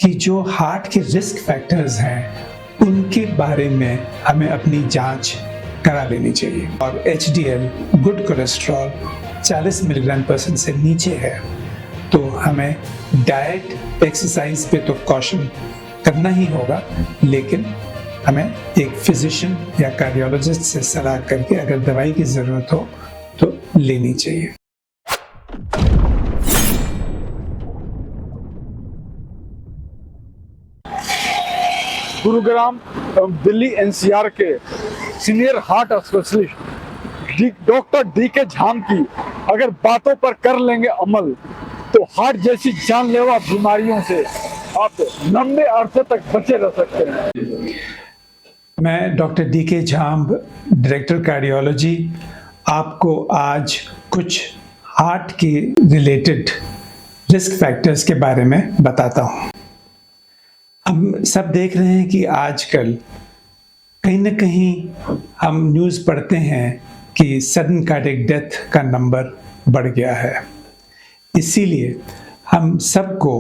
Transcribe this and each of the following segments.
कि जो हार्ट के रिस्क फैक्टर्स हैं उनके बारे में हमें अपनी जांच करा लेनी चाहिए। और HDL गुड कोलेस्ट्रॉल 40 मिलीग्राम % से नीचे है तो हमें डाइट एक्सरसाइज पे तो कॉशन करना ही होगा, लेकिन हमें एक फिजिशियन या कार्डियोलॉजिस्ट से सलाह करके अगर दवाई की ज़रूरत हो तो लेनी चाहिए। गुरुग्राम दिल्ली NCR के senior heart specialist doctor DK झाम की अगर बातों पर कर लेंगे अमल तो हार्ट जैसी जानलेवा बीमारियों से आप लंबे अरसे तक बचे रह सकते हैं। मैं डॉक्टर DK झाम, डायरेक्टर कार्डियोलॉजी, आपको आज कुछ हार्ट के रिलेटेड रिस्क फैक्टर्स के बारे में बताता हूँ। हम सब देख रहे हैं कि आजकल कहीं ना कहीं हम न्यूज़ पढ़ते हैं कि सडन कार्डियक डेथ का नंबर बढ़ गया है। इसीलिए हम सबको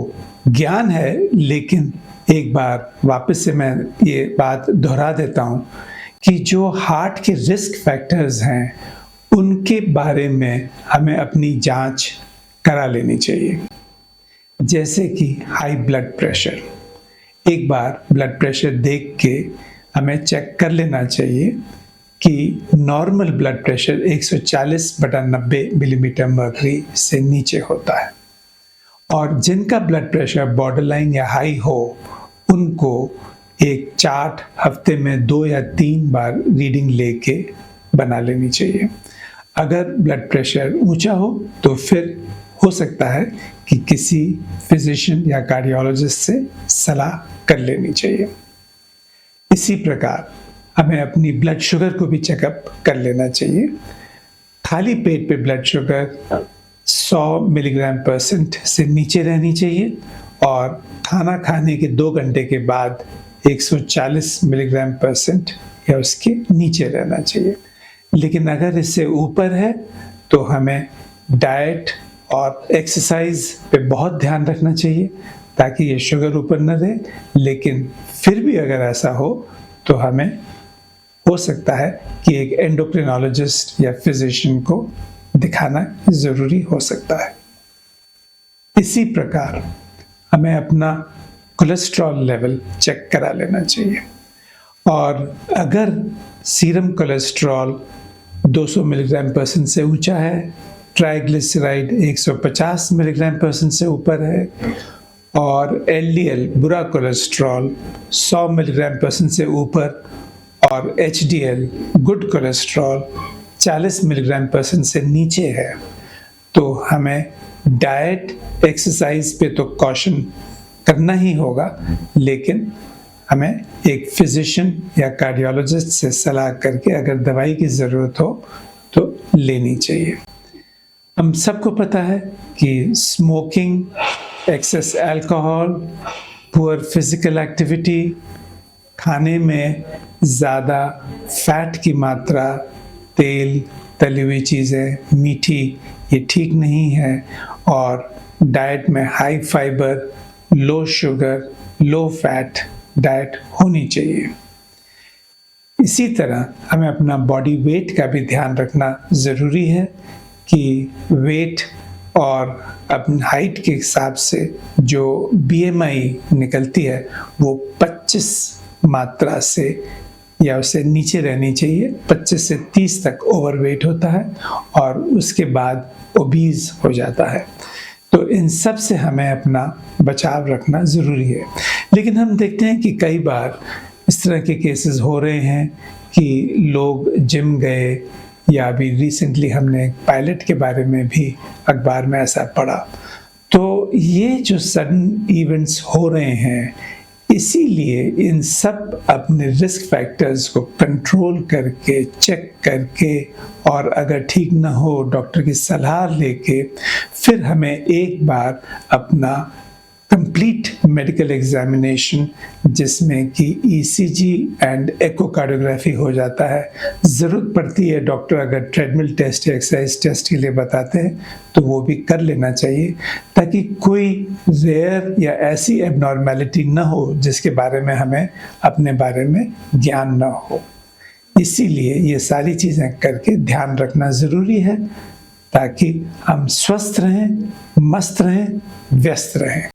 ज्ञान है, लेकिन एक बार वापस से मैं ये बात दोहरा देता हूँ कि जो हार्ट के रिस्क फैक्टर्स हैं उनके बारे में हमें अपनी जांच करा लेनी चाहिए। जैसे कि हाई ब्लड प्रेशर, एक बार ब्लड प्रेशर देख के हमें चेक कर लेना चाहिए कि normal blood pressure 140/90 millimetre mercury से नीचे होता है, और जिनका ब्लड प्रेशर बॉर्डरलाइन या हाई हो उनको एक चार्ट हफ्ते में 2 या 3 बार रीडिंग लेके बना लेनी चाहिए। अगर ब्लड प्रेशर ऊंचा हो तो फिर हो सकता है कि किसी फिजिशियन या कार्डियोलॉजिस्ट से सलाह कर लेनी चाहिए। इसी प्रकार हमें अपनी ब्लड शुगर को भी चेकअप कर लेना चाहिए। खाली पेट पे ब्लड शुगर 100 मिलीग्राम % से नीचे रहनी चाहिए और खाना खाने के 2 घंटे के बाद 140 मिलीग्राम % या उसके नीचे रहना चाहिए। लेकिन अगर इससे ऊपर है तो हमें डाइट और एक्सरसाइज पे बहुत ध्यान रखना चाहिए ताकि ये शुगर ऊपर न रहे। लेकिन फिर भी अगर ऐसा हो तो हमें हो सकता है कि एक एंडोक्रिनोलॉजिस्ट या फिजिशियन को दिखाना ज़रूरी हो सकता है। इसी प्रकार हमें अपना कोलेस्ट्रॉल लेवल चेक करा लेना चाहिए, और अगर सीरम कोलेस्ट्रॉल 200 मिलीग्राम % से ऊंचा है, ट्राइग्लिसराइड 150 मिलीग्राम % से ऊपर है, और LDL बुरा कोलेस्ट्रॉल 100 मिलीग्राम % से ऊपर, और HDL गुड कोलेस्ट्रॉल 40 मिलीग्राम % से नीचे है, तो हमें डाइट एक्सरसाइज पे तो कॉशन करना ही होगा, लेकिन हमें एक फिजिशियन या कार्डियोलॉजिस्ट से सलाह करके अगर दवाई की ज़रूरत हो तो लेनी चाहिए। हम सबको पता है कि smoking, excess alcohol, poor physical activity, खाने में ज़्यादा फैट की मात्रा, तेल, तली हुई चीज़ें, मीठी, ये ठीक नहीं है, और डाइट में high fibre, low sugar, low fat diet होनी चाहिए। इसी तरह हमें अपना बॉडी वेट का भी ध्यान रखना ज़रूरी है कि वेट और अपनी हाइट के हिसाब से जो BMI निकलती है वो 25 मात्रा से या उससे नीचे रहनी चाहिए। 25 से 30 तक ओवरवेट होता है और उसके बाद ओबीज हो जाता है। तो इन सब से हमें अपना बचाव रखना ज़रूरी है। लेकिन हम देखते हैं कि कई बार इस तरह के केसेस हो रहे हैं कि लोग जिम गए, या अभी रिसेंटली हमने पायलट के बारे में भी अखबार में ऐसा पढ़ा। तो ये जो सडन इवेंट्स हो रहे हैं, इसीलिए इन सब अपने रिस्क फैक्टर्स को कंट्रोल करके, चेक करके, और अगर ठीक ना हो डॉक्टर की सलाह लेके फिर हमें एक बार अपना कंप्लीट मेडिकल एग्जामिनेशन जिसमें कि ईसीजी एंड एकोकार्डियोग्राफी हो जाता है। ज़रूरत पड़ती है डॉक्टर अगर ट्रेडमिल टेस्ट या एक्सरसाइज टेस्ट के लिए बताते हैं तो वो भी कर लेना चाहिए, ताकि कोई रेयर या ऐसी एबनॉर्मेलिटी न हो जिसके बारे में हमें अपने बारे में ज्ञान न हो। इसीलिए ये सारी चीज़ें करके ध्यान रखना ज़रूरी है ताकि हम स्वस्थ रहें, मस्त रहें, व्यस्त रहें।